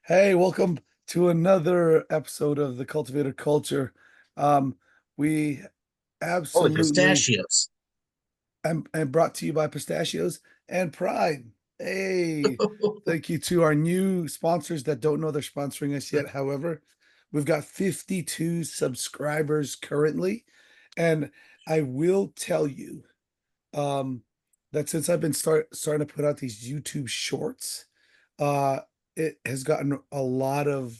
Hey, welcome to another episode of the Cultivated Culture. Um, we Holy absolutely pistachios. and brought to you by Pistachios and Pride. Hey, thank you to our new sponsors that don't know they're sponsoring us yet. However, we've got 52 subscribers currently, and I will tell you um, that since I've been starting to put out these YouTube shorts, uh, it has gotten a lot of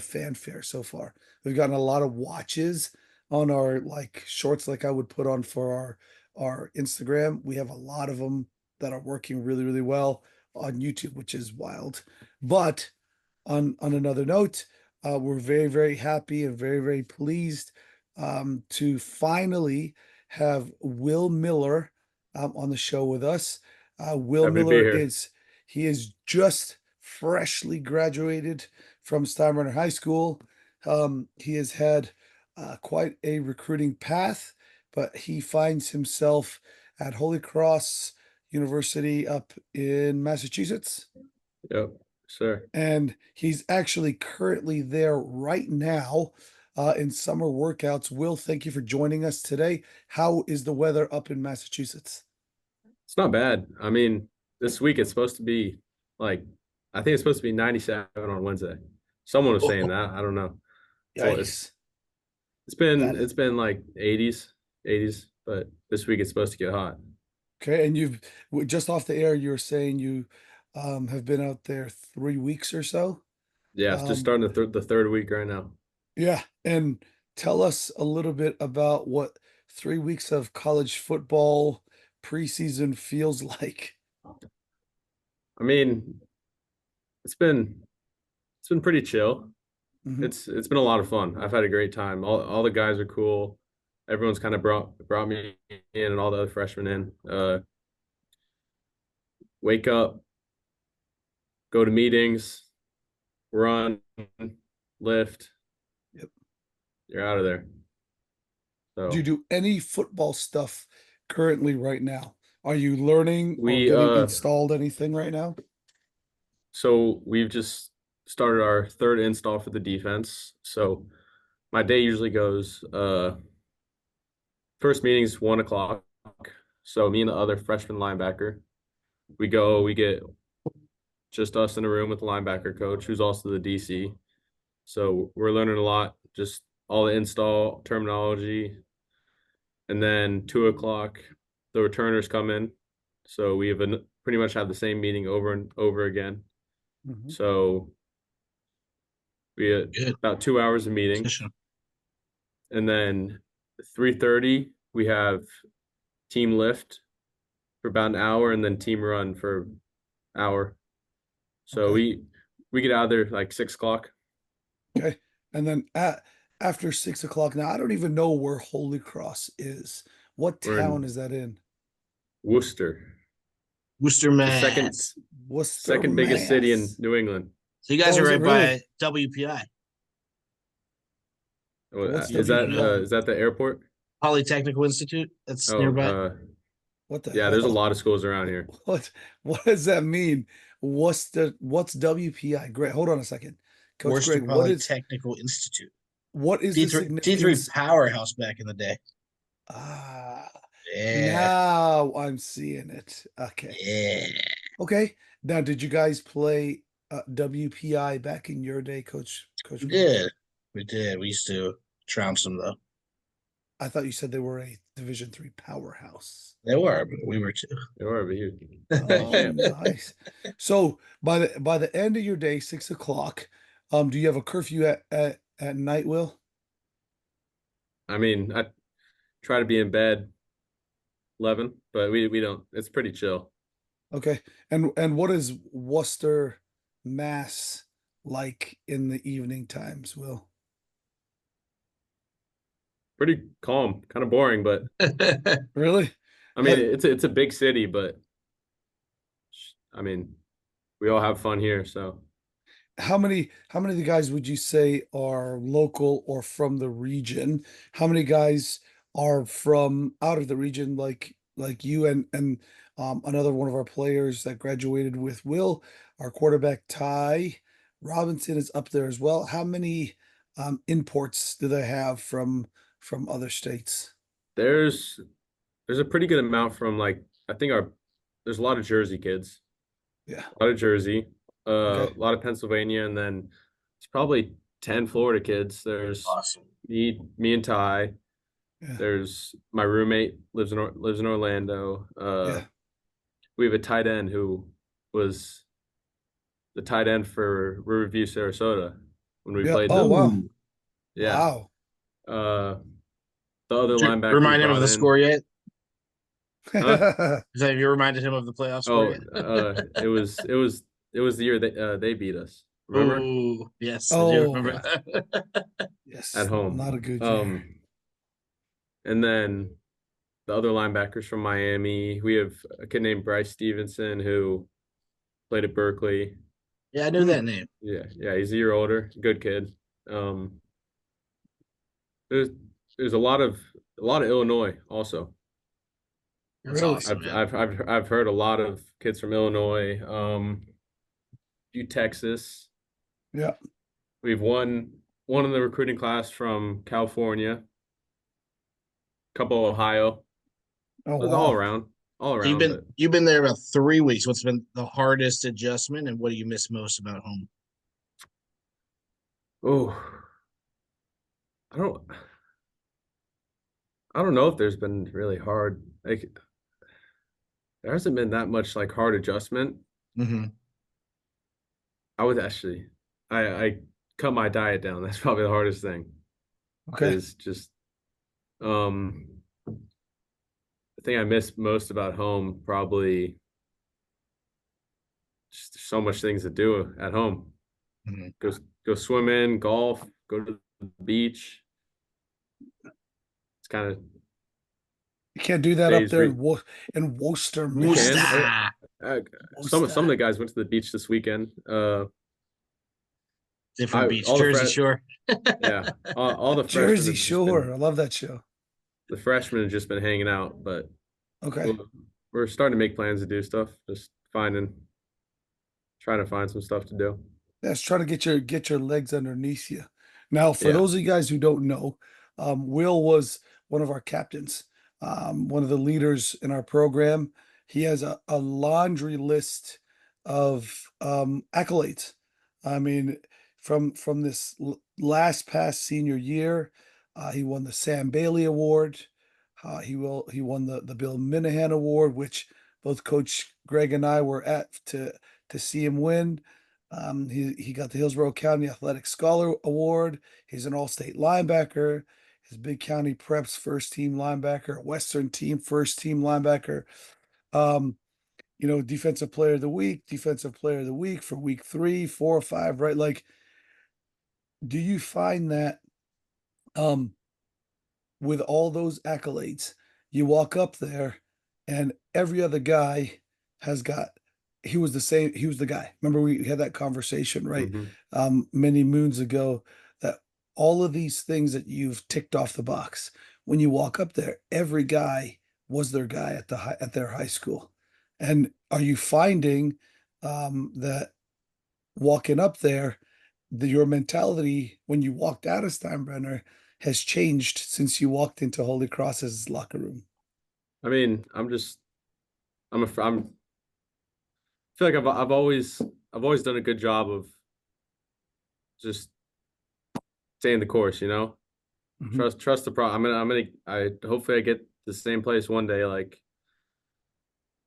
fanfare so far. We've gotten a lot of watches on our like shorts, like I would put on for our Instagram. We have a lot of them that are working really, really well on YouTube, which is wild. But on another note, we're very, very happy and very, very pleased to finally have Will Miller on the show with us. Will Happy to be Miller here. is just freshly graduated from Steinbrenner High School. He has had quite a recruiting path, but he finds himself at Holy Cross University up in Massachusetts, Yep, sir. and he's actually currently there right now in summer workouts. Will, thank you for joining us today. How is the weather up in Massachusetts? It's not bad. I mean, this week it's supposed to be like, I think it's supposed to be 97 on Wednesday. Someone was saying Oh, that. I don't know. So yikes. it's been That it's been like 80s, but this week it's supposed to get hot. okay. And just off the air, you were saying you have been out there 3 weeks or so. Yeah, it's just Um, starting the third week right now. yeah. And tell us a little bit about what 3 weeks of college football preseason feels like. I mean, it's been it's been pretty chill. Mhm. It's been a lot of fun. I've had a great time. All the guys are cool. Everyone's kind of brought me in and all the other freshmen in. Wake up, go to meetings, run, lift, Yep. you're out of there. Do you So do any football stuff currently right now? Are you learning or we getting installed anything right now? we've just started our third install for the defense. So my day usually goes first meeting's 1 o'clock. So me and the other freshman linebacker, we get just us in a room with the linebacker coach, who's also the DC. So we're learning a lot, just all the install terminology. And then 2 o'clock, the returners come in. So we have pretty much have the same meeting over and over again. Mhm. So we had Good. about 2 hours of meeting, Petition. and then 3:30 we have team lift for about an hour, and then team run for an hour. So Okay. we get out of there like 6 o'clock. Okay. And then after 6 o'clock, now I don't even know where Holy Cross is. What We're town in is that in? Worcester, Worcester, the second Mass. Worcester, second biggest city in Mass. New England. So you guys Oh, are is it right really? by WPI. What's Is You know, WPI? that the airport? Polytechnical Institute. That's Oh, nearby. What the yeah. There's a hell? lot of schools around here. What does that mean? What's WPI? Greg, hold on a second. Coach Worcester Greg, Polytechnical Institute. what is the D3 significance? powerhouse back in the day. Ah, Yeah. now I'm seeing it. Okay. Yeah. Okay. Now, did you guys play WPI back in your day, Coach We Greg? did. We did. We used to trounce them though. I thought you said they were a Division III powerhouse. They were, but we were too. They are, but you. Oh, nice. So by the end of your day, 6 o'clock, do you have a curfew at night, Will? I mean, I try to be in bed 11, but we don't. It's pretty chill. Okay. And what is Worcester, Mass like in the evening times, Will? Pretty calm, kind of boring, but Really? I mean, it's a big city, but I mean, we all have fun here, so How many of the guys would you say are local or from the region? How many guys are from out of the region, like you and another one of our players that graduated with Will, our quarterback Ty. Robinson is up there as well. How many imports do they have from other states? There's a pretty good amount from like I think there's a lot of Jersey kids, Yeah. a lot of Jersey, Okay. a lot of Pennsylvania, and then it's probably 10 Florida kids. There's Awesome. me and Ty. Yeah. There's my roommate lives in Orlando. Yeah. We have a tight end who was the tight end for Riverview, Sarasota when we Yeah. played Oh, them. wow. Yeah. Wow. The other Did you linebacker we remind him of brought the in, score yet? huh? Have you reminded him of the playoff score Oh, yet? it was the year they beat us. Remember? Oh, yes, I do Oh, remember that. yes. At home. Not a good year. And then the other linebackers from Miami, we have a kid named Bryce Stevenson who played at Berkeley. Yeah, I knew that name. Yeah, he's a year older, good kid. There's there's a lot of Illinois also. That's Really? awesome, man. I've heard a lot of kids from Illinois, few Texas. Yeah. We've one in the recruiting class from California, couple Ohio. Oh, It's all wow. around, all So around. But you've been there about 3 weeks. What's been the hardest adjustment, and what do you miss most about home? oh, I don't I don't know if there's been really hard. Like there hasn't been that much like hard adjustment. Mm-hmm. I would actually, I cut my diet down. That's probably the hardest thing. Okay. Is just the thing I miss most about home probably just there's so much things to do at home. Mm-hmm. Go swimming, golf, go to the beach. It's kind of You can't do that up days there re in Worcester, we can. Mass. Worcester. Some of Worcester. the guys went to the beach this weekend. Different beach, All the Jersey Shore. yeah, all the freshmen Jersey have just Shore. been I love that show. the freshmen have just been hanging out, but Okay. we're starting to make plans to do stuff. Just trying to find some stuff to do. Let's try to get your legs underneath you. Now, for Yeah. those of you guys who don't know, Will was one of our captains, one of the leaders in our program. He has a laundry list of accolades. I mean, from this last past senior year, he won the Sam Bailey Award. He won the Bill Minahan Award, which both Coach Greg and I were at to see him win. He got the Hillsborough County Athletic Scholar Award. He's an all-state linebacker. His Big County Preps first team linebacker, Western team first team linebacker. Um, Defensive player of the week, defensive player of the week for week 3, 4, 5, right? Like, do you find that um with all those accolades, you walk up there and every other guy has got he was the same, he was the guy. Remember we had that conversation, right? Hmm. Many moons ago that all of these things that you've ticked off the box, when you walk up there, every guy was their guy at their high school. And are you finding that walking up there, your mentality when you walked out of Steinbrenner has changed since you walked into Holy Cross's locker room? I mean, I'm feel like I've always done a good job of just staying the course, you know. Mhm. Trust the pro. I hopefully I get the same place one day. Like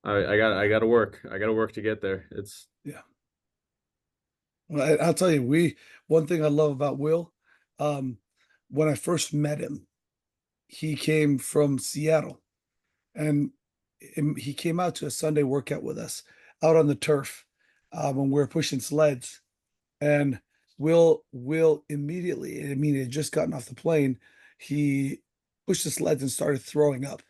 I got to work. I got to work to get there. It's Yeah. Well, I'll tell you, one thing I love about Will, um, when I first met him, he came from Seattle, and he came out to a Sunday workout with us out on the turf when we were pushing sleds. And Will immediately, I mean, he had just gotten off the plane, he pushed the sleds and started throwing up,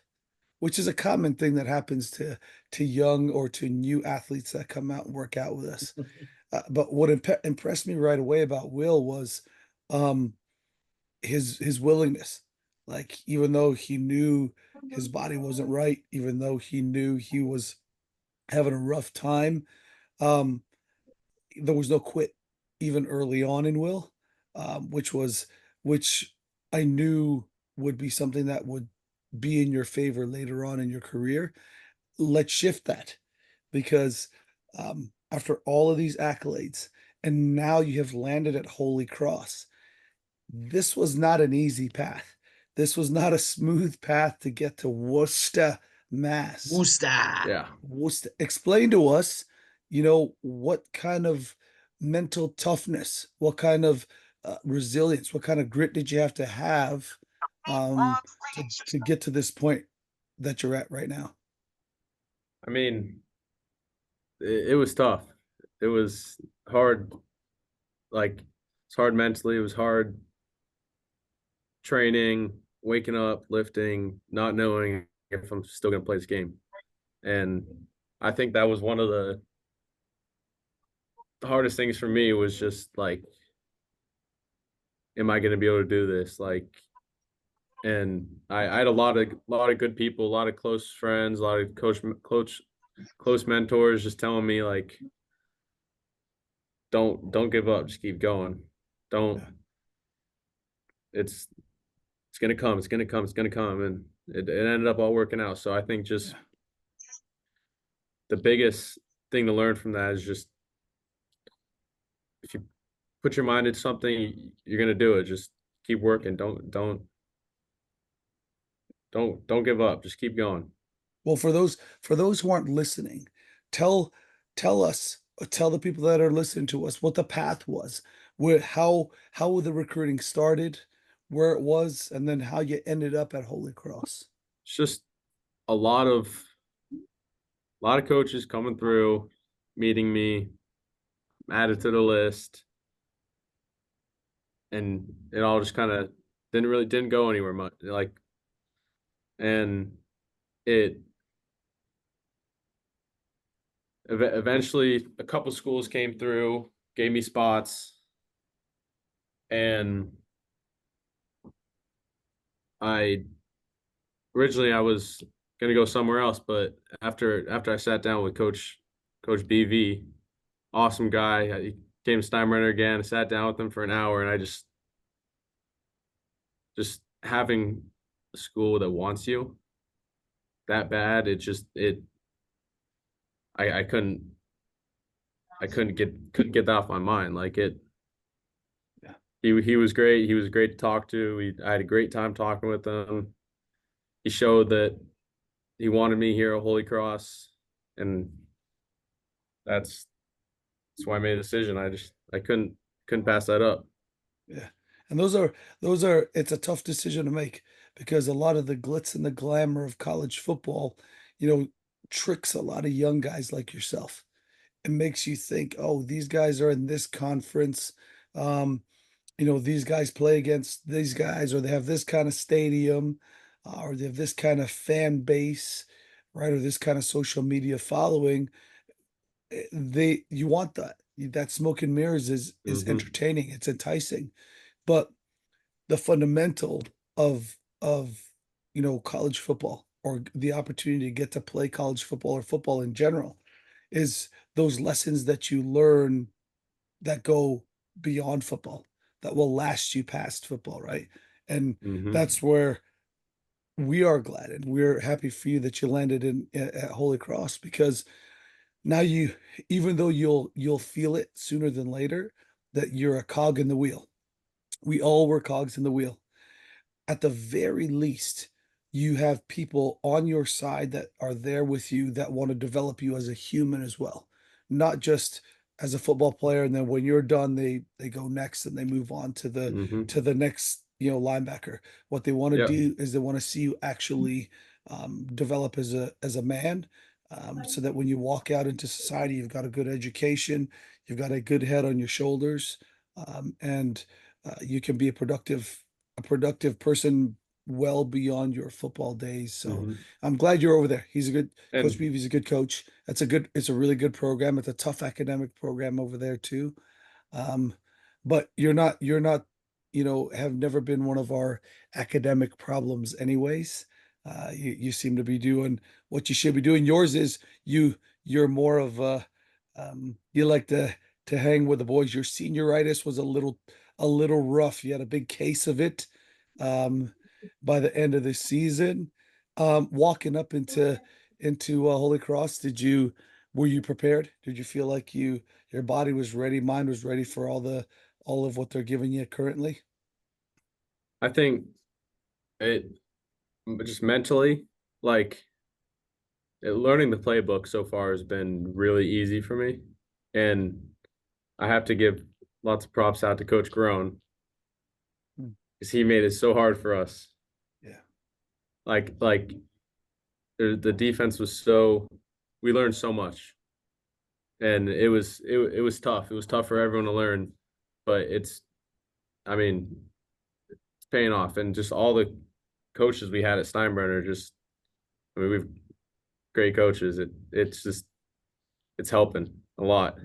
which is a common thing that happens to young or to new athletes that come out and work out with us. But what impressed me right away about Will was um, his willingness. Like even though he knew his body wasn't right, even though he knew he was having a rough time, um, there was no quit. even early on in Will, which I knew would be something that would be in your favor later on in your career. Let's shift that because after all of these accolades, and now you have landed at Holy Cross. This was not an easy path. This was not a smooth path to get to Worcester, Mass. Worcester. Yeah. Worcester. Explain to us, what kind of mental toughness, what kind of resilience, what kind of grit did you have to have to get to this point that you're at right now? I mean, it was tough. It was hard. Like, it's hard mentally. It was hard training, waking up, lifting, not knowing if I'm still going to play this game. And I think that was one of the hardest things for me was just like, am I going to be able to do this? Like, and I had a lot of good people, a lot of close friends, a lot of close mentors just telling me like, don't give up, just keep going. Don't, it's gonna come, it's gonna come, it's gonna come. And it ended up all working out. So I think just the biggest thing to learn from that is just if you put your mind into something, you're gonna do it. Just keep working. Don't give up. Just keep going. Well, for those who aren't listening, tell tell us, tell the people that are listening to us what the path was, where how the recruiting started, where it was, and then how you ended up at Holy Cross. It's just a lot of coaches coming through, meeting me, added to the list, and it all just kind of didn't go anywhere much. Like, and it eventually a couple schools came through, gave me spots, and I originally I was gonna go somewhere else, but after I sat down with Coach BV, awesome guy. He came to Steinbrenner again. I sat down with him for an hour, and I just having a school that wants you that bad, I couldn't get that off my mind. Like it. Yeah. He was great. He was great to talk to. I had a great time talking with him. He showed that he wanted me here at Holy Cross, and that's why I made a decision. I couldn't pass that up. Yeah. And those are it's a tough decision to make because a lot of the glitz and the glamour of college football, tricks a lot of young guys like yourself. It makes you think, oh, these guys are in this conference. Um, these guys play against these guys, or they have this kind of stadium, or they have this kind of fan base, right? Or this kind of social media following. You want that. That smoke and mirrors is Mm-hmm. entertaining, it's enticing. But the fundamental of college football or the opportunity to get to play college football or football in general is those lessons that you learn that go beyond football, that will last you past football, right? And Mm-hmm. that's where we are glad and we're happy for you that you landed in at Holy Cross because now even though you'll feel it sooner than later that you're a cog in the wheel. We all were cogs in the wheel. At the very least, you have people on your side that are there with you that want to develop you as a human as well, not just as a football player. And then when you're done, they go next and they move on to the Mm-hmm. next linebacker. What they want to Yep. do is they want to see you actually develop as a man, so that when you walk out into society, you've got a good education, you've got a good head on your shoulders, and you can be a productive person well beyond your football days. So Mm-hmm. I'm glad you're over there. He's a good Coach And Beebe's a good coach. It's a really good program. It's a tough academic program over there too. Um, but you're not, have never been one of our academic problems anyways. You seem to be doing what you should be doing. Yours is you're more of a you like to to hang with the boys. Your senioritis was a little rough. You had a big case of it by the end of the season. Walking up into Holy Cross, were you prepared? Did you feel like your body was ready, mind was ready for all of what they're giving you currently? I think it just mentally, like learning the playbook so far has been really easy for me. And I have to give lots of props out to Coach Grown Hmm. because he made it so hard for us. Yeah. Like the defense was we learned so much. And it was tough. It was tough for everyone to learn, but I mean, it's paying off. And just all the coaches we had at Steinbrenner, we've great coaches. It's helping a lot.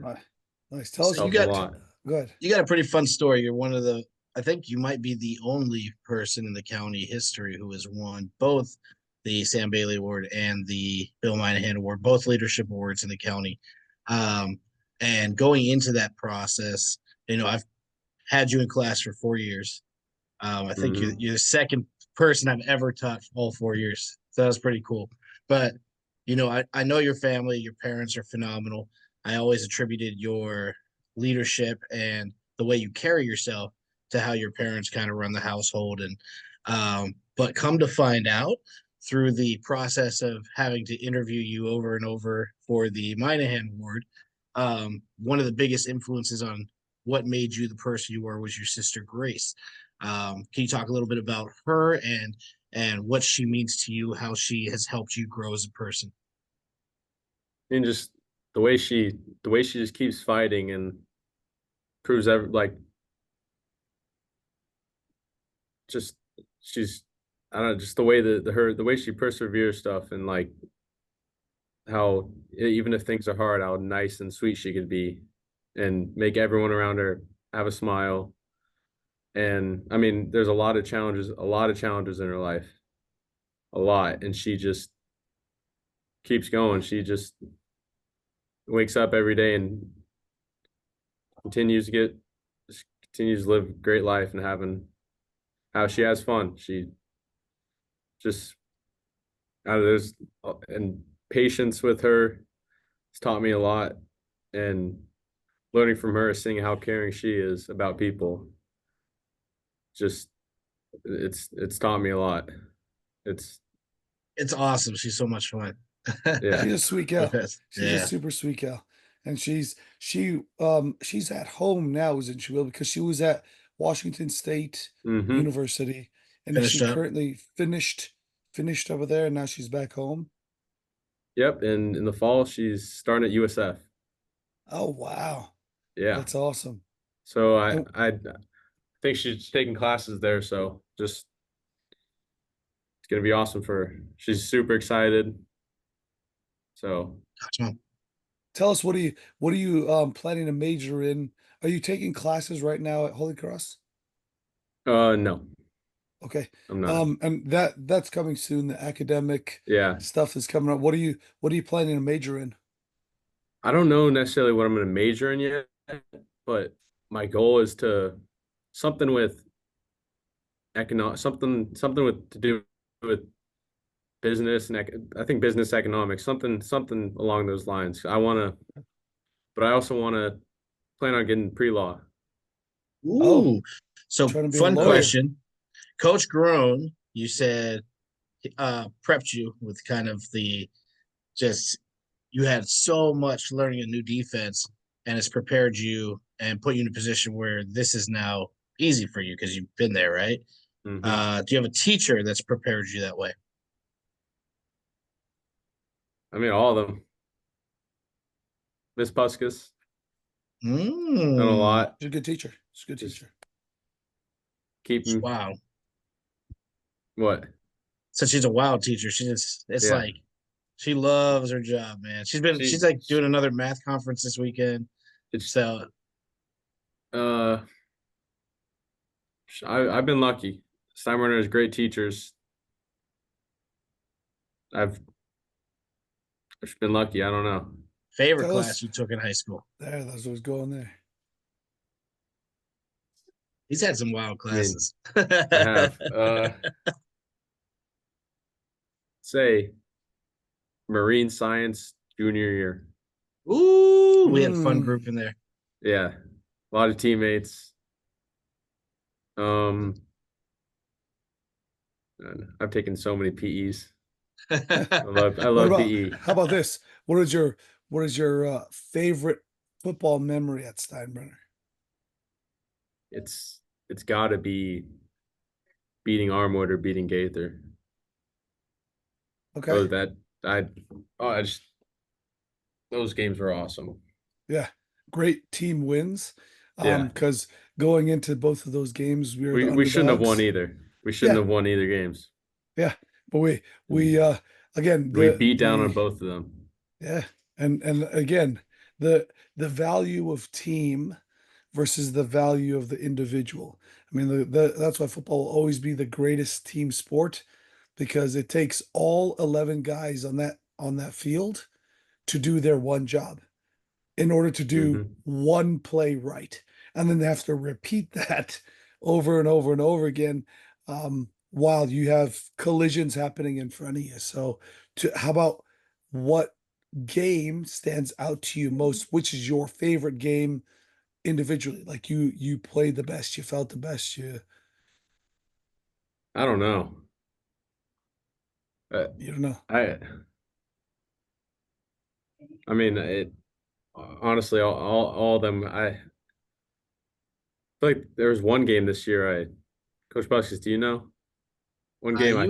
Nice. Tell So us. you Helping a got lot. Good. you got a pretty fun story. You're one of the I think you might be the only person in the county history who has won both the Sam Bailey Award and the Bill Moynihan Award, both leadership awards in the county. And going into that process, I've had you in class for 4 years. I think Mhm. you're the second person I've ever taught all 4 years. So that was pretty cool. But I know your family, your parents are phenomenal. I always attributed your leadership and the way you carry yourself to how your parents kind of run the household. And but come to find out through the process of having to interview you over and over for the Moynihan Award, one of the biggest influences on what made you the person you were was your sister Grace. Can you talk a little bit about her and what she means to you, how she has helped you grow as a person? And just the way she just keeps fighting and proves just she's I don't know, just the way the way she perseveres stuff and like how even if things are hard, how nice and sweet she could be and make everyone around her have a smile. And I mean, there's a lot of challenges in her life, a lot, and she just keeps going. She just wakes up every day and continues to get just continues to live a great life and having how she has fun. She just there's and patience with her has taught me a lot, and learning from her, seeing how caring she is about people, just it's taught me a lot. It's It's awesome. She's so much fun. yeah. She's a sweet gal. She's a Yeah. super sweet gal. And she's at home now, isn't she, Will? Because she was at Washington State Mm-hmm. University, and is Finished she up. currently finished over there and now she's back home? Yep. And in the fall, she's starting at USF. Oh wow. Yeah. That's awesome. So And I think she's taking classes there. So just it's gonna be awesome for her. She's super excited. So Gotcha. tell us, what are you planning to major in? Are you taking classes right now at Holy Cross? no, Okay. I'm not. And that's coming soon. The academic Yeah. stuff is coming up. What are you planning to major in? I don't know necessarily what I'm gonna major in yet, but my goal is to something with something with to do with business and I think business economics, something along those lines. But I also want to plan on getting pre-law. Oh, Ooh. So trying to be a fun lawyer. question. Coach Grown, you said prepped you with kind of the just you had so much learning a new defense and it's prepared you and put you in a position where this is now easy for you because you've been there, right? Hmm. Do you have a teacher that's prepared you that way? I mean, all of them. Miss Puskas done a Mm, lot. She's a good teacher. She's a good Just teacher. keeping wow. what? So she's a wild teacher. It's Yeah. like she loves her job, man. She's She, like doing another math conference this weekend. it's So uh I've been lucky. Steinbrenner has great teachers. I've been lucky. I don't know. Favorite Tell us. class you took in high school? There, that's what's going there. He's had some wild I mean, classes. I have say marine science junior year. Ooh, we had a fun group in there. Yeah, a lot of teammates. I've taken so many PEs. I What love about PE. how about this? What is your favorite football memory at Steinbrenner? It's got to be beating Armwood or beating Gaither. Okay. Oh, I just those games were awesome. Yeah. Great team wins. Yeah, Because going into both of those games, we were the we shouldn't have won underdogs. either. We shouldn't Yeah, have won either games. yeah. But we again We the beat down on the both of them. yeah, and again the value of team versus the value of the individual. I mean, that's why football will always be the greatest team sport because it takes all 11 guys on that field to do their one job in order to do Hmm. one play right. And then they have to repeat that over and over and over again while you have collisions happening in front of you. So, how about what game stands out to you most? Which is your favorite game individually? Like you played the best, you felt the best, I don't know. Uh, you don't know. I I mean it. Honestly, all of them. I feel like there was one game this year. Coach Buskis, do you know? One game I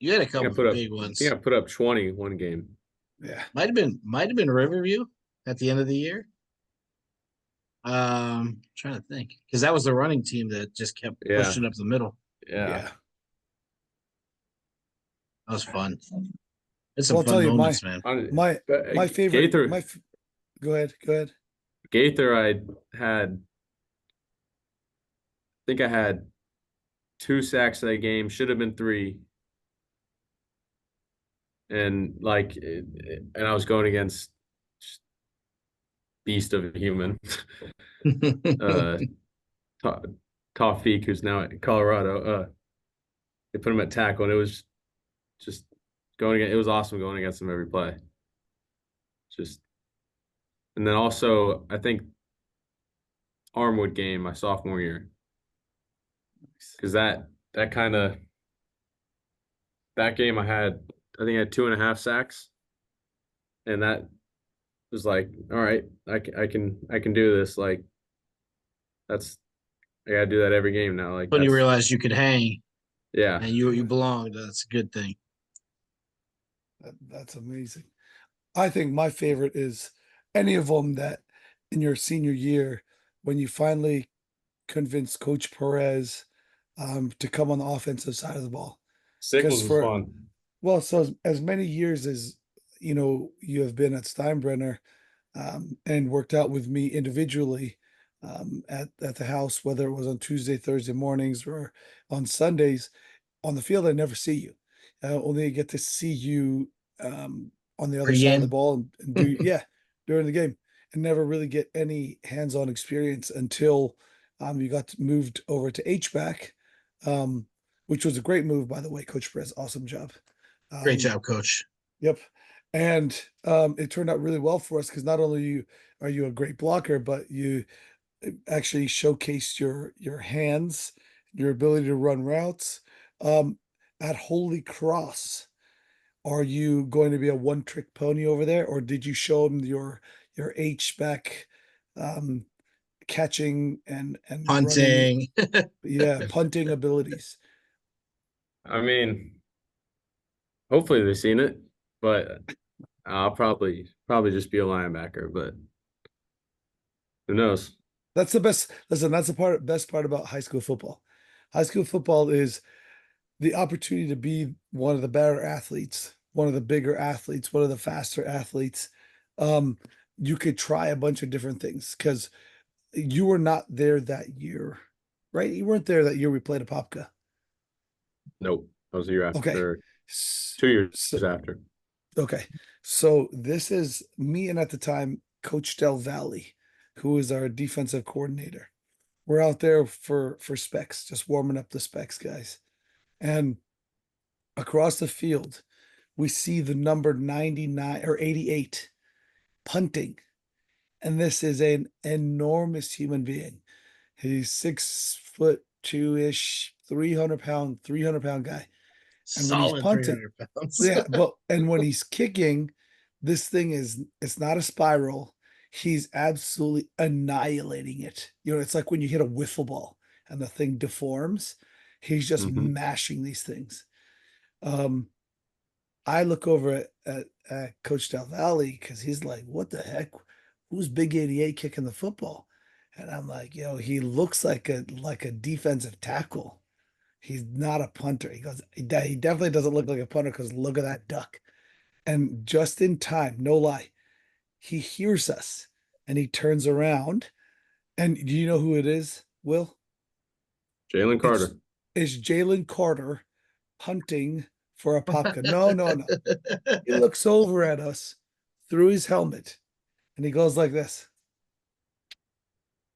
You had a think couple I put of up. big I think ones. I put up 20 one game. Yeah. Might have been Riverview at the end of the year. Trying to think because that was the running team that just kept Yeah, pushing up the middle. yeah. Yeah. That was fun. It's some Well, I'll tell fun you moments, man. my But my favorite Gaither, go ahead, go ahead. Gaither, I had. I think I had 2 sacks that game. Should have been 3. And and I was going against beast of a human, uh, Tawfiq, who's now at Colorado. They put him at tackle, and it was just it was awesome going against him every play. Just, and then also I think Armwood game my sophomore year, because that kind of that game I think I had 2.5 sacks, and that was like, all right, I can do this. Like that's I gotta do that every game now. Like When you that's realized you could hang yeah. and you belonged, that's a good thing. That's amazing. I think my favorite is any of them that in your senior year when you finally convince Coach Perez to come on the offensive side of the ball. Because Sickles was fun. well, so as many years as you have been at Steinbrenner and worked out with me individually at the house, whether it was on Tuesday, Thursday mornings, or on Sundays, on the field, I never see you. I only get to see you on the other side of the Pre-game. ball and do yeah during the game, and never really get any hands-on experience until you got moved over to H-back, um, which was a great move, by the way. Coach Perez, awesome job. Great Um, job, coach. Yep. And it turned out really well for us because not only are you a great blocker, but you actually showcased your hands, your ability to run routes. Um, at Holy Cross, are you going to be a one-trick pony over there, or did you show them your H-back um, catching and running, Hunting. yeah, punting abilities? I mean, hopefully they've seen it, but I'll probably just be a linebacker, but who knows? That's the best. Listen, that's the best part about high school football. High school football is the opportunity to be one of the better athletes, one of the bigger athletes, one of the faster athletes. Um, you could try a bunch of different things because you were not there that year, right? You weren't there that year we played a Popka. Nope. That was a year Okay. after, S- 2 years So, after. Okay. So this is me and at the time, Coach Del Valle, who is our defensive coordinator. We're out there for specs, just warming up the specs guys. And across the field, we see the number 99 or 88 punting. And this is an enormous human being. He's 6'2" ish, 300 pound guy. And when he's Solid punting, 300 pounds. yeah, but and when he's kicking, this thing is it's not a spiral. He's absolutely annihilating it. You know, it's like when you hit a wiffle ball and the thing deforms. He's just Mhm. mashing these things. Um, I look over at Coach Del Valle because he's like, "What the heck? Who's Big 88 kicking the football?" And I'm like, "Yo, he looks like a defensive tackle. He's not a punter." He goes, "He definitely doesn't look like a punter because look at that duck." And just in time, no lie, he hears us and he turns around. And do you know who it is, Will? Jalen It's Carter. it's Jalen Carter punting for a Popka. No, no, no. He looks over at us through his helmet and he goes like this,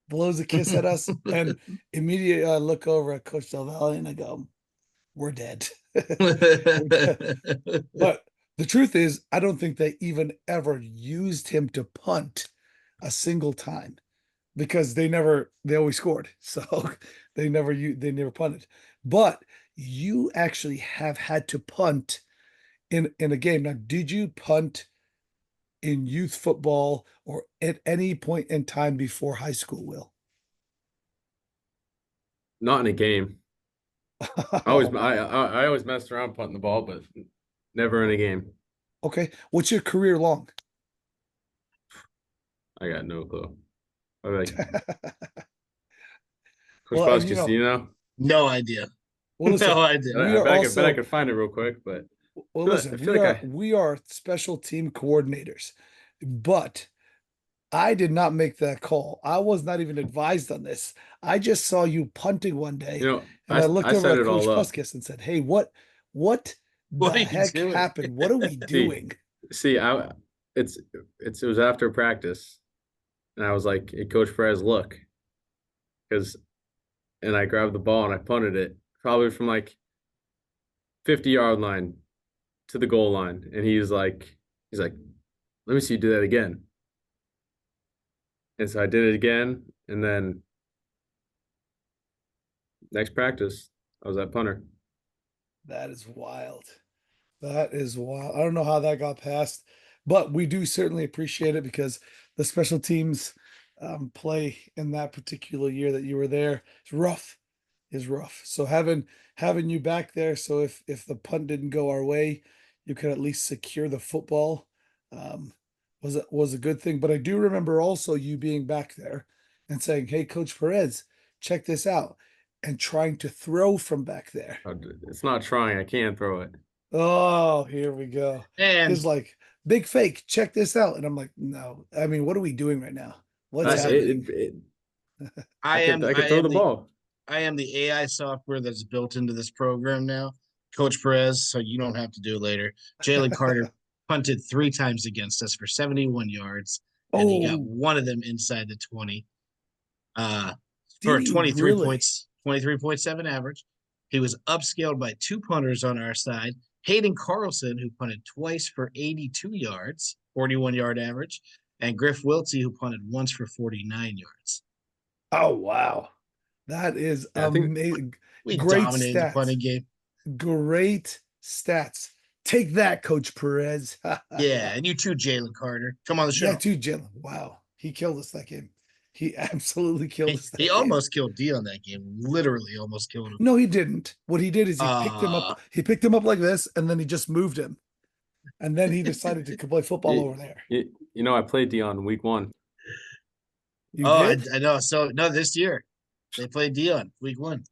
blows a kiss at us, and immediately I look over at Coach Del Valle and I go, "We're dead." We're dead. But the truth is, I don't think they even ever used him to punt a single time because they always scored. So they never punted. But you actually have had to punt in a game. Now, did you punt in youth football or at any point in time before high school, Will? Not in a game. Oh, wow. I always messed around punting the ball, but never in a game. Okay. What's your career long? I got no clue. I'm like Coach Well, and you Buskis, do know, you know? No idea. well, listen, No idea. we I are bet I also could find it real quick, but well, I listen, feel like I we are special team coordinators, but I did not make that call. I was not even advised on this. I just saw you punting one day, and I looked I over set at it Coach all up. Puskus and said, "Hey, what the What are you heck doing? happened? What are we See, doing?" see, it was after practice, and I was like, "Hey, Coach Perez, look," because and I grabbed the ball and I punted it probably from like 50-yard line to the goal line, and he's like, "Let me see you do that again." And so I did it again, and then next practice, I was at punter. That is wild. That is wild. I don't know how that got passed, but we do certainly appreciate it because the special teams play in that particular year that you were there is rough. Is rough. So having you back there, so if the punt didn't go our way, you could at least secure the football. Um, was a good thing. But I do remember also you being back there and saying, "Hey, Coach Perez, check this out," and trying to throw from back there. It's not trying. I can't throw it. Oh, here we go. And He's like, "Big fake, check this out." And I'm like, "No, I mean, what are we doing right now? What's listen, happening?" I could throw the ball. I am the AI software that's built into this program now. Coach Perez, so you don't have to do it later. Jalen Carter punted 3 times against us for 71 yards, and he got Oh, one of them inside the 20 did for he 23 really? points, 23.7 average. He was upscaled by 2 punters on our side. Hayden Carlson, who punted twice for 82 yards, 41-yard average, and Griff Wiltsey, who punted once for 49 yards. Oh, wow. That is Yeah, I think amazing. We Great dominated the stats. punting game. Great stats. Take that, Coach Perez. Yeah, and you too, Jalen Carter. Come on the Yeah, show. too, Jalen. Wow. He killed us that game. He absolutely killed us He that game. almost killed Dion that game. Literally almost killed him. No, he didn't. What he did is Uh he picked him up like this, and then he just moved him. And then he decided to play football you, over there. I played Dion week 1. You oh, did? I know. So no, this year they played Dion week 1.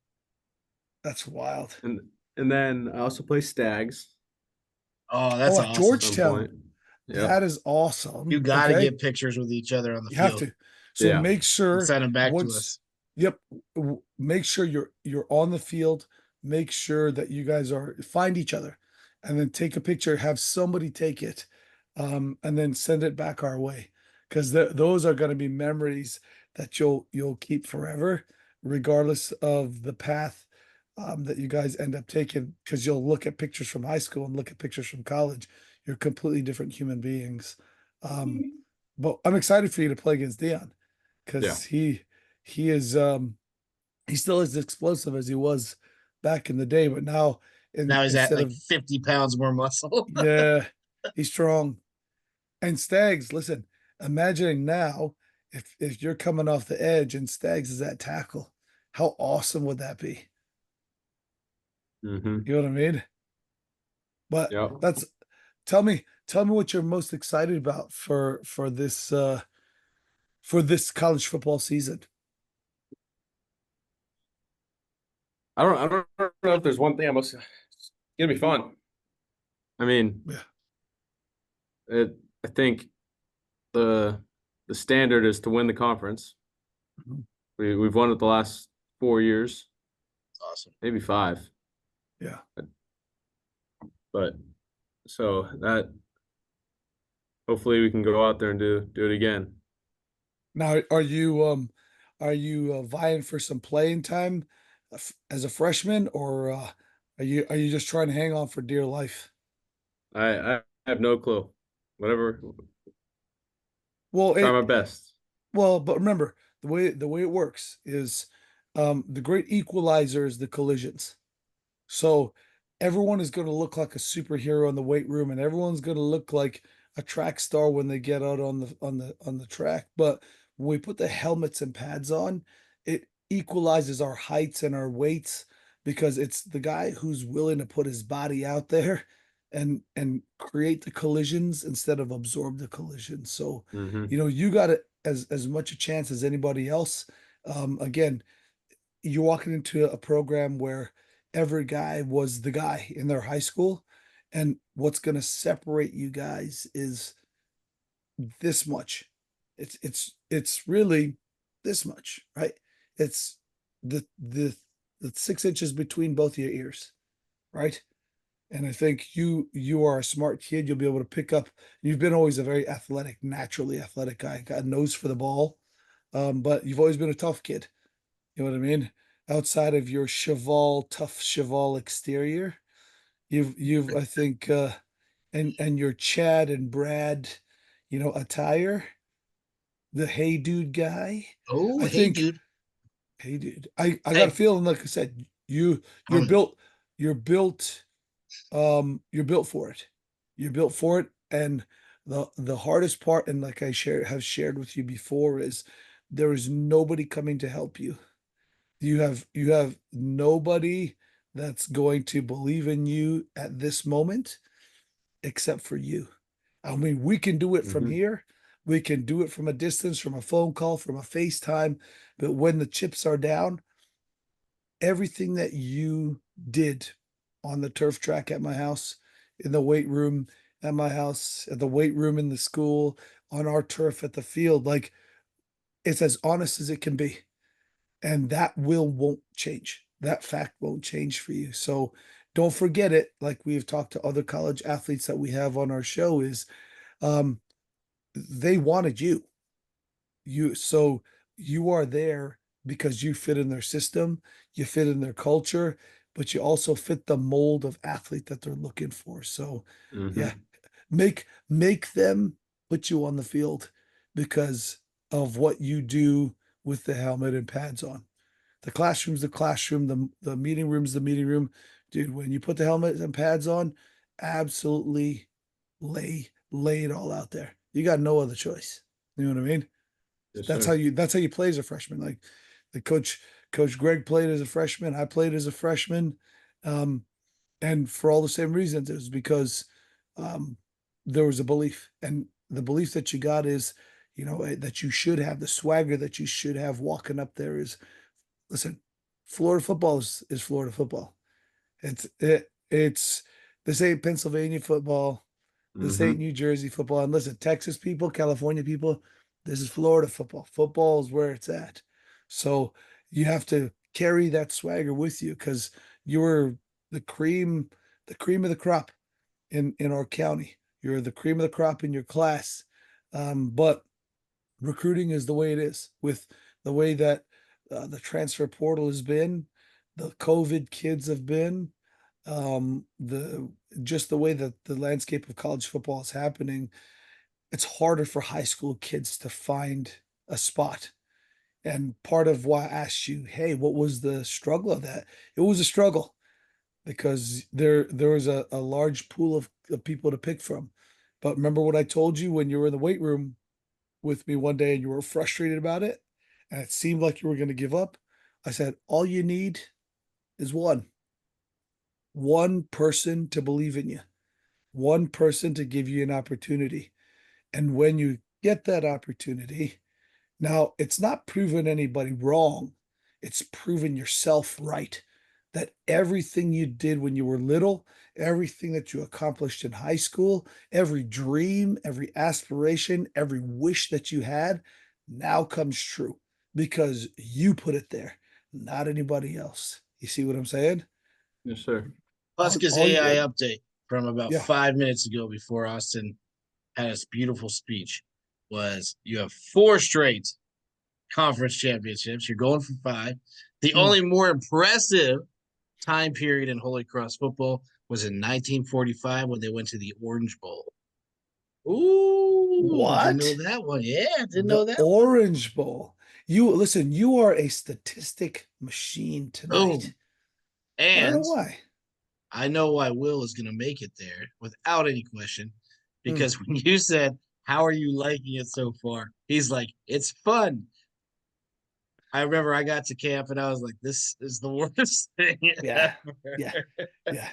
That's wild. And then I also play Stags Oh, Oh, that's at at awesome. some Georgetown. point. Yep. That is You awesome. got to Okay. get pictures with each other on the You have field to. So Yeah. make and sure send them back to once, us. yep, make sure you're on the field. Make sure that you guys are find each other and then take a picture, have somebody take it, and then send it back our way. Because those are going to be memories that you'll keep forever, regardless of the path that you guys end up taking. Because you'll look at pictures from high school and look at pictures from college. You're completely different human beings. Um, but I'm excited for you to play against Dion Yeah. because he is he still is as explosive as he was back in the day, but now Now he's at instead like of 50 pounds more muscle. yeah, he's strong. And Stags, listen, imagining now if you're coming off the edge and Stags is at tackle, how awesome would that be? Mm-hmm. You know what I mean? But Yeah. that's tell me what you're most excited about for this college football season. I don't know if there's one thing it's gonna be fun. I mean, Yeah. I think the the standard is to win the conference. Mhm. We've won it the last 4 years, Awesome. maybe 5. Yeah. But so that hopefully we can go out there and do it again. Now, are you vying for some playing time as a freshman, or are you just trying to hang on for dear life? I have no clue. Whatever, Well, try my best. but remember the way it works is the great equalizer is the collisions. So everyone is going to look like a superhero in the weight room, and everyone's going to look like a track star when they get out on the track. But when we put the helmets and pads on, it equalizes our heights and our weights because it's the guy who's willing to put his body out there and create the collisions instead of absorb the collisions. So, Mm-hmm. you got it as much a chance as anybody else. Again, you're walking into a program where every guy was the guy in their high school, and what's going to separate you guys is this much. It's really this much, right? It's the 6 inches between both of your ears, right? And I think you are a smart kid. You'll be able to pick up. You've been always a very athletic, naturally athletic guy. Got a nose for the ball, but you've always been a tough kid. You know what I mean? Outside of your tough cheval exterior, you've I think and your Chad and Brad, attire, the hey dude guy. Oh, I hey, think dude. hey dude. I got a Hey, feeling, like I said, you're I'm built you're built you're built for it. You're built for it. And the hardest part, and like I have shared with you before, is there is nobody coming to help you. You have nobody that's going to believe in you at this moment except for you. I mean, we can do it from Mm-hmm. here. We can do it from a distance, from a phone call, from a FaceTime. But when the chips are down, everything that you did on the turf track at my house, in the weight room at my house, at the weight room in the school, on our turf at the field, like it's as honest as it can be. And that won't change. That fact won't change for you. So don't forget it. Like we've talked to other college athletes that we have on our show, is um, they wanted you. So you are there because you fit in their system, you fit in their culture, but you also fit the mold of athlete that they're looking for. So yeah, Mm-hmm. make them put you on the field because of what you do with the helmet and pads on. The classroom's the classroom, the meeting room's the meeting room. Dude, when you put the helmet and pads on, absolutely lay it all out there. You got no other choice. You know what I mean? Yes, That's sir. how you play as a freshman. Like the coach Greg played as a freshman. I played as a freshman. Um, and for all the same reasons, it was because um, there was a belief, and the belief that you got is, that you should have the swagger that you should have walking up there is, listen, Florida football is Florida football. It's this ain't Pennsylvania football. This ain't Mm-hmm. New Jersey football. And listen, Texas people, California people, this is Florida football. Football is where it's at. So you have to carry that swagger with you because you're the cream, the cream of the crop. in our county. You're the cream of the crop in your class. But recruiting is the way it is with the way that the transfer portal has been, the COVID kids have been, the just the way that the landscape of college football is happening. It's harder for high school kids to find a spot. And part of why I asked you, hey, what was the struggle of that? It was a struggle because there was a large pool of people to pick from. But remember what I told you when you were in the weight room with me one day and you were frustrated about it and it seemed like you were going to give up? I said, all you need is one person to believe in you, one person to give you an opportunity. And when you get that opportunity, now it's not proving anybody wrong, it's proving yourself right. That everything you did when you were little, everything that you accomplished in high school, every dream, every aspiration, every wish that you had now comes true because you put it there, not anybody else. You see what I'm saying? Yes, sir. Huskers All AI you, update from about yeah. 5 minutes ago before Austin had his beautiful speech was you have 4 straight conference championships. You're going for 5. The Mm. only more impressive time period in Holy Cross football was in 1945 when they went to the Orange Bowl. Ooh, didn't know What? that one. Yeah, didn't The know that one. Orange Bowl. You listen, you are a statistic machine Boom. tonight. I don't know And why. I know why Will is going to make it there without any question. Mm. Because when you said, how are you liking it so far? He's like, it's fun. I remember I got to camp and I was like, this is the worst thing Yeah. ever. Yeah. Yeah.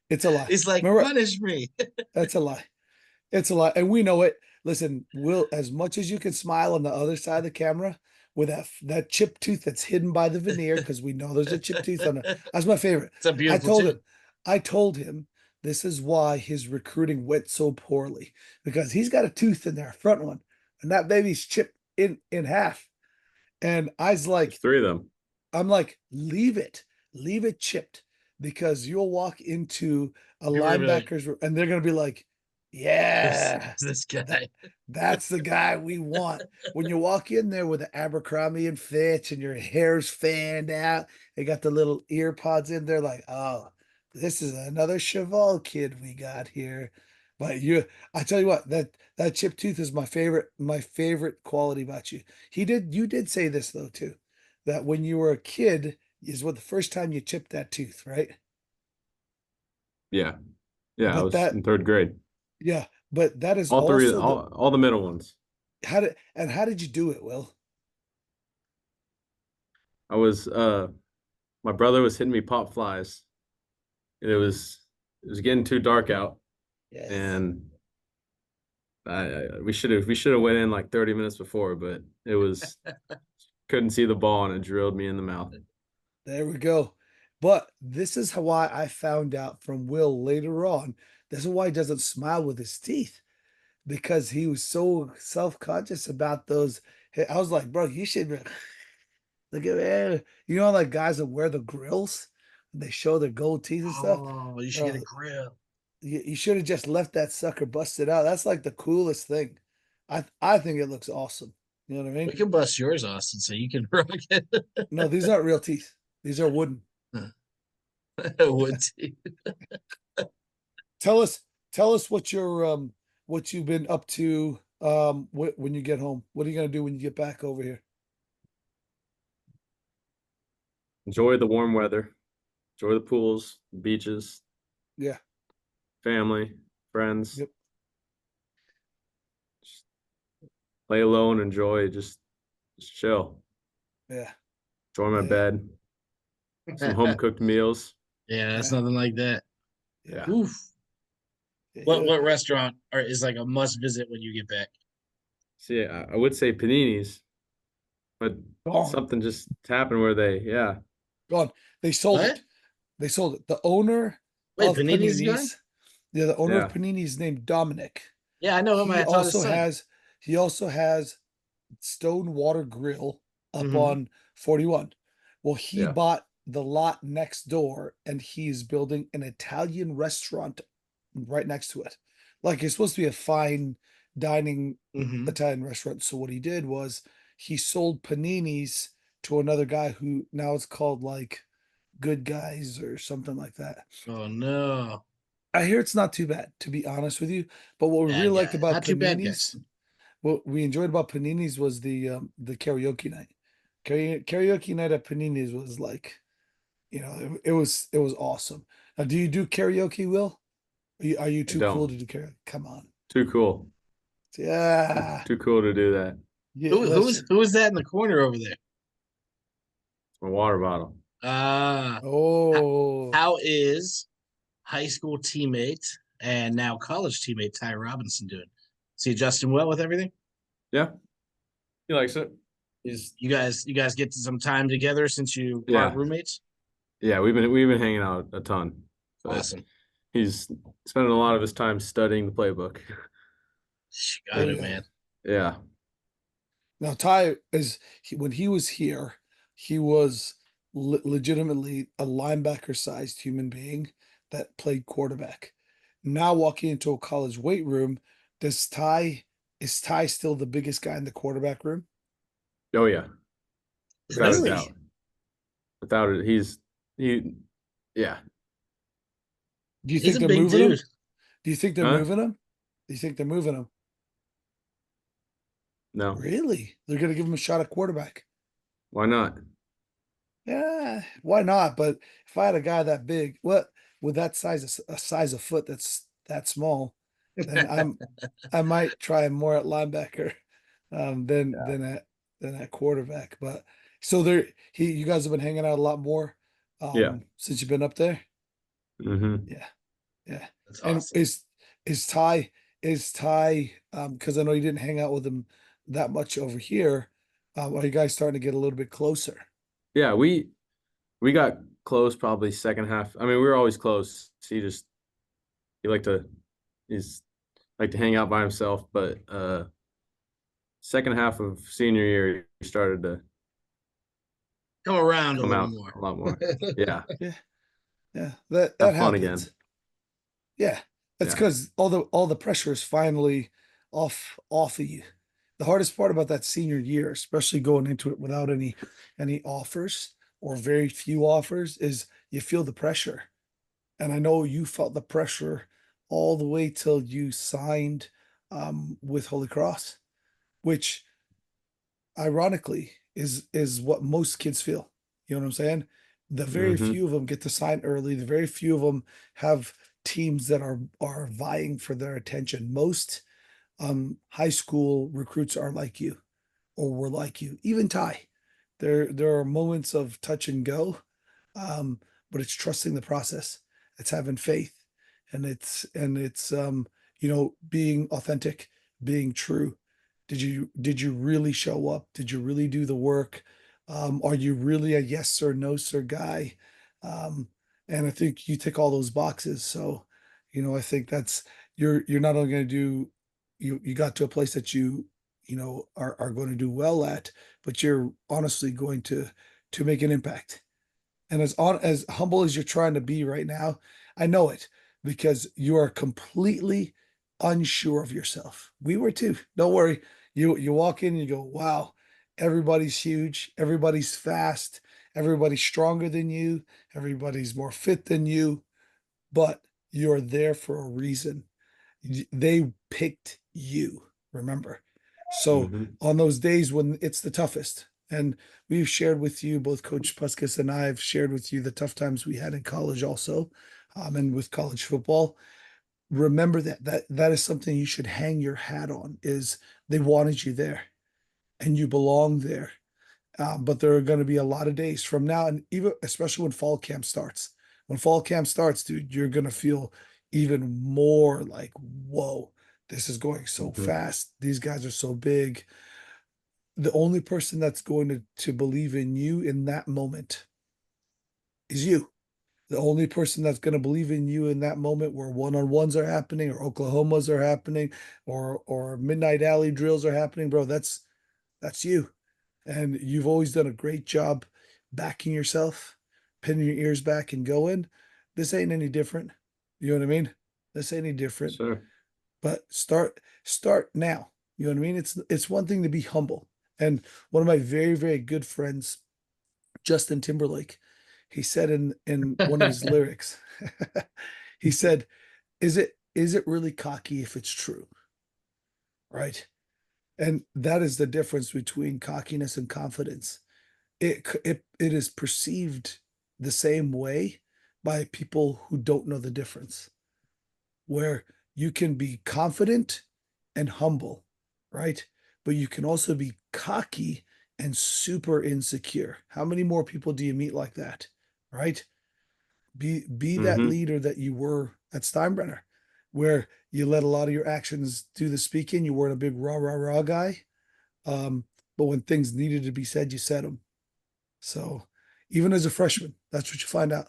It's a lie. He's like, Remember, punish me. that's a lie. It's a lie. And we know it. Listen, Will, as much as you can smile on the other side of the camera with that chipped tooth that's hidden by the veneer, because we know there's a chipped tooth on it. That's my favorite. It's a I beautiful told too. him, I told him this is why his recruiting went so poorly. Because he's got a tooth in there, a front one, and that baby's chipped in half. And I was There's like, 3 of them. I'm like, leave it chipped because you'll walk into a People are gonna be like, linebacker's and they're gonna be like, who's yeah, this that guy? that's the guy we want. When you walk in there with the Abercrombie and Fitch and your hair's fanned out, they got the little ear pods in there, like, oh, this is another Cheval kid we got here. But I tell you what, that chipped tooth is my favorite quality about you. You did say this though too, that when you were a kid is what the first time you chipped that tooth, right? Yeah. Yeah, I But was that, in 3rd grade. yeah, but that is All 3, also the all the middle ones. how did you do it, Will? I was my brother was hitting me pop flies. And it was getting too dark out, Yes. and we should have went in like 30 minutes before, but it was couldn't see the ball and it drilled me in the mouth. There we go. But this is why I found out from Will later on. This is why he doesn't smile with his teeth because he was so self-conscious about those. I was like, bro, you should look at me. You know, like guys that wear the grills, they show their gold teeth and stuff. Oh, you should get a Bro, grill. you should have just left that sucker busted out. That's like the coolest thing. I think it looks awesome. You know what I We mean? can bust yours, Austin, so you can rock it. No, these aren't real teeth. These are wooden. Would see. Tell us, tell us what you've been up to when you get home. What are you gonna do when you get back over here? Enjoy the warm weather, enjoy the pools, beaches, Yeah, family, friends. yep, Just lay alone, enjoy, just chill. yeah, Enjoy my yeah, bed, some home cooked meals. Yeah, that's yeah, nothing like that. yeah, Yeah. Oof. What yeah. what restaurant is like a must visit when you get back? See, I would say paninis, but Gone, something just happened where yeah. gone. They sold What? it. They sold it. The owner Wait, of Panini's gone? Panini's, yeah, the owner of Yeah. Panini's is named Dominic. Yeah, I know him. He I taught his also son. has he also has Stone Water Grill up Hmm. on 41. Well, he Yeah. bought the lot next door and he's building an Italian restaurant right next to it. Like it's supposed to be a fine dining Hmm. Italian restaurant. So what he did was he sold paninis to another guy who now it's called like Good Guys or something like that. Oh no. I hear it's not too bad, to be honest with you. But what we Yeah, really liked yeah. about Not too bad, paninis, guys. what we enjoyed about paninis was the karaoke night. Karaoke night at paninis was like, it was awesome. Now, do you do karaoke, Will? Are you I too cool to don't. do karaoke? Come on. Too cool. Yeah. Too cool to do that. Yeah, Who's listen. who is that in the corner over there? My water bottle. Uh h- Oh, how is high school teammate and now college teammate Ty Robinson doing? Is he adjusting well with everything? Yeah, he likes it. He's You guys get some time together since you aren't yeah, roommates? yeah. We've been hanging out a ton, but Awesome. he's spending a lot of his time studying the playbook. You got oh it, yeah. man. Yeah, Now Ty when he was here, he was legitimately a linebacker-sized human being that played quarterback. Now walking into a college weight room, does Ty is Ty still the biggest guy in the quarterback room? oh yeah, without a Really? doubt. Without it, he. Yeah, Do you He's think a they're big moving him? dude. Do you think they're huh? moving him? Do you think they're moving him? No, Really? They're gonna give him a shot at quarterback. why not? Yeah, why not? But if I had a guy that big, what with that size a size of foot that's that small, then I might try more at linebacker than Yeah. at quarterback. But so there he you guys have been hanging out a lot more Yeah. since you've been up there? Mm-hmm. Yeah, yeah. That's And awesome. is Ty because I know you didn't hang out with him that much over here. Are you guys starting to get a little bit closer? Yeah, we got close probably second half. I mean, we were always close. He liked to he's like to hang out by himself, but second half of senior year he started to Come around a come little out more. a lot more. Yeah, Yeah, yeah. That have fun happens. again. Yeah, that's Yeah. because all the pressure is finally off of you. The hardest part about that senior year, especially going into it without any offers or very few offers, is you feel the pressure. And I know you felt the pressure all the way till you signed with Holy Cross, which ironically is what most kids feel. You know what I'm saying? The very Mm-hmm. few of them get to sign early. The very few of them have teams that are vying for their attention. Most high school recruits are like you or were like you. Even Ty. There are moments of touch and go, um, but it's trusting the process. It's having faith, and it's being authentic, being true. Did you really show up? Did you really do the work? Are you really a yes sir, no sir guy? Um, and I think you tick all those boxes. So, I think that's you're not only going to do you got to a place that you are going to do well at, but you're honestly going to make an impact. And as humble as you're trying to be right now, I know it because you are completely unsure of yourself. We were too. Don't worry. You walk in and you go, wow, everybody's huge, everybody's fast, everybody's stronger than you, everybody's more fit than you, but you're there for a reason. They picked you, remember. So Mm-hmm. on those days when it's the toughest, and we've shared with you, both Coach Puskas and I have shared with you the tough times we had in college also, and with college football. Remember that is something you should hang your hat on, is they wanted you there and you belong there. But there are going to be a lot of days from now, and even especially when fall camp starts. When fall camp starts, dude, you're going to feel even more like, whoa, this is going so Mm-hmm. fast. These guys are so big. The only person that's going to believe in you in that moment is you. The only person that's going to believe in you in that moment where one-on-ones are happening or Oklahomas are happening or midnight alley drills are happening, bro, that's you. And you've always done a great job backing yourself, pinning your ears back and going. This ain't any different. You know what I mean? this ain't any different. Sure. But start now. You know what I mean? It's one thing to be humble. And one of my very, very good friends, Justin Timberlake, he said in one of his lyrics, he said, is it really cocky if it's true? Right. And that is the difference between cockiness and confidence. It is perceived the same way by people who don't know the difference, where you can be confident and humble, right? But you can also be cocky and super insecure. How many more people do you meet like that? Right? Be that Mm-hmm. leader that you were at Steinbrenner, where you let a lot of your actions do the speaking. You weren't a big rah rah rah guy. Um, but when things needed to be said, you said them. So even as a freshman, that's what you find out.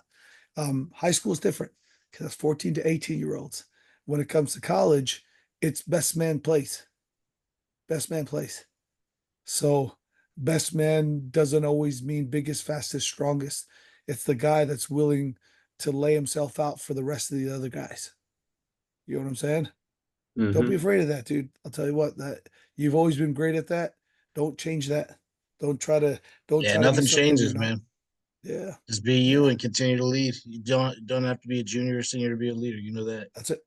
High school is different because it's 14 to 18-year-olds. When it comes to college, it's best man plays. Best man plays. So best man doesn't always mean biggest, fastest, strongest. It's the guy that's willing to lay himself out for the rest of the other guys. You know what I'm saying? Don't be Mm-hmm. afraid of that, dude. I'll tell you what, that you've always been great at that. Don't change that. Don't try to don't Yeah, try to be nothing something you're changes, not. man. Yeah. Just be you Yeah. and continue to lead. You don't have to be a junior or senior to be a leader. You know that. That's it.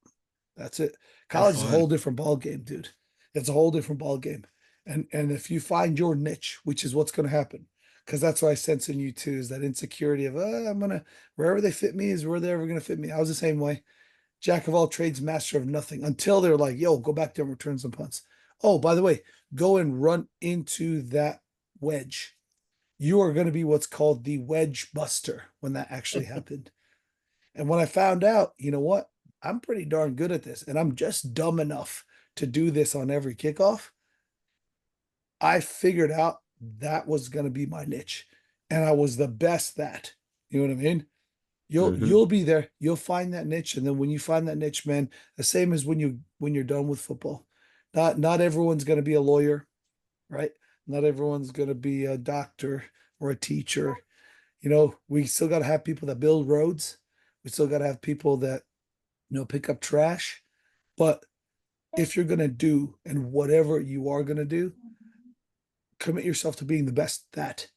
That's it. Have College is a fun. whole different ball game, dude. It's a whole different ball game. And if you find your niche, which is what's going to happen, because that's what I sense in you too, is that insecurity of I'm gonna wherever they fit me is where they're ever gonna fit me. I was the same way. Jack of all trades, master of nothing, until they're like, yo, go back there and return some punts. Oh, by the way, go and run into that wedge. You are going to be what's called the wedge buster when that actually happened. And when I found out, you know what? I'm pretty darn good at this, and I'm just dumb enough to do this on every kickoff. I figured out that was going to be my niche, and I was the best that. You know what I mean? You'll Mm-hmm. be there. You'll find that niche, and then when you find that niche, man, the same as when you're done with football. Not everyone's going to be a lawyer, right? Not everyone's going to be a doctor or a teacher. You know, we still got to have people that build roads. We still got to have people that pick up trash. But if you're going to do and whatever you are going to do, commit yourself to being the best that.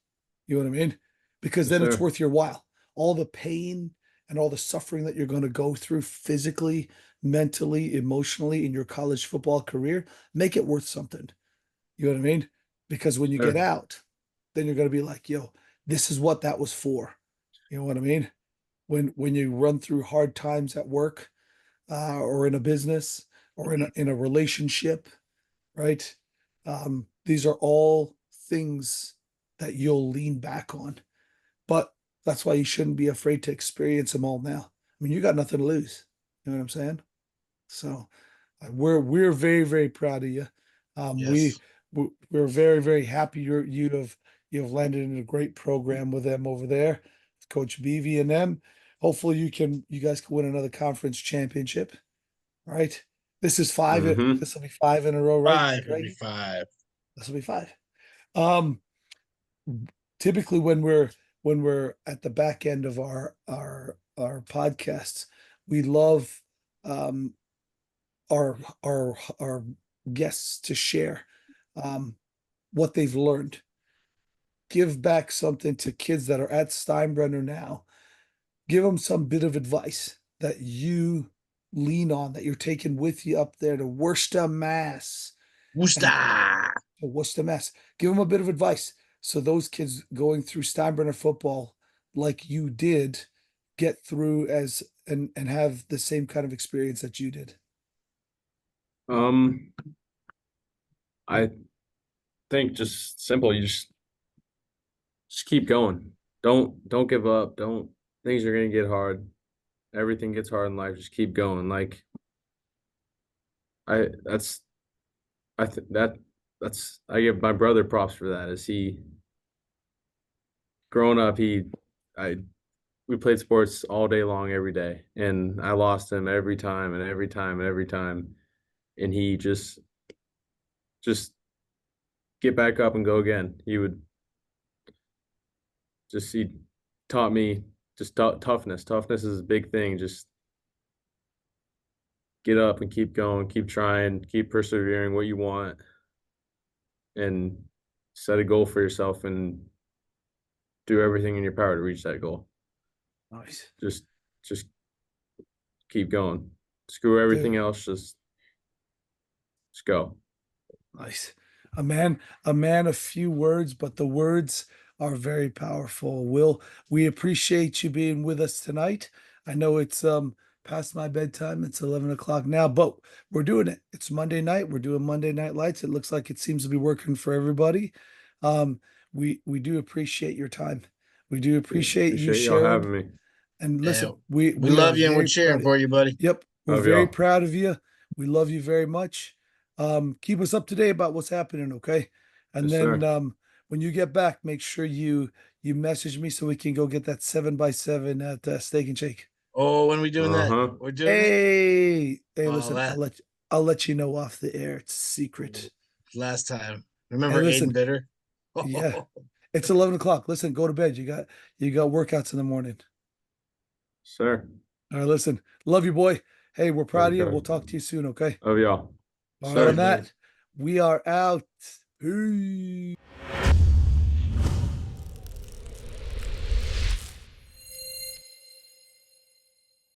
You know what I mean? Because Yes, then it's sir. worth your while. All the pain and all the suffering that you're going to go through physically, mentally, emotionally in your college football career, make it worth something. You know what I mean? Because when you get Sure. out, then you're going to be like, yo, this is what that was for. You know what I mean? When you run through hard times at work, or in a business or in a relationship, right? These are all things that you'll lean back on. But that's why you shouldn't be afraid to experience them all now. I mean, you got nothing to lose. You know what I'm saying? So we're very, very proud of you. Um, we Yes. we're very, very happy you have landed in a great program with them over there, Coach Beebe and them. Hopefully you guys can win another conference championship. All right. This is five. Mm-hmm. This will be five in a row, right, Five will be Greg? five. This will be five. Um, Typically when we're at the back end of our podcasts, we love um our guests to share um what they've learned. Give back something to kids that are at Steinbrenner now. Give them some bit of advice that you lean on, that you're taking with you up there to Worcester, Mass. And Woosta. what's the mess? Give them a bit of advice so those kids going through Steinbrenner football like you did get through as and have the same kind of experience that you did. Um, I think just simple. You just keep going. Don't give up. Don't things are gonna get hard. Everything gets hard in life. Just keep going. Like I that's I think that's I give my brother props for that. As he growing up, I we played sports all day long every day, and I lost him every time and every time and every time. And he just get back up and go again. He would just he taught me just toughness. Toughness is a big thing. Just get up and keep going, keep trying, keep persevering what you want, and set a goal for yourself and do everything in your power to reach that goal. Nice. Just keep going. Screw everything Dude. else. Just go. Nice. A man of few words, but the words are very powerful. Will, we appreciate you being with us tonight. I know it's past my bedtime. It's 11 o'clock now, but we're doing it. It's Monday night. We're doing Monday Night Lights. It looks like it seems to be working for everybody. We do appreciate your time. We do appreciate you Appreciate y'all sharing. having me. And Yeah, listen, we we are love you and we're very cheering proud. for you, buddy. Yep, we're Love very y'all. proud of you. We love you very much. Keep us up to date about what's happening, okay? And Yes, then sir. when you get back, make sure you message me so we can go get that 7x7 at Steak and Shake. Oh, when we doing that? Uh-huh. We're doing it. Hey, Oh, listen, that I'll let you know off the air. It's a secret. last time. Hey, Remember Aiden listen, Bitter? yeah, it's 11 o'clock. Listen, go to bed. You got workouts in the morning. Sir. All right, listen, love you, boy. Hey, we're proud of you. Okay. We'll talk to you soon, okay? Love y'all. All right, Sir. on that, we are out. Peace.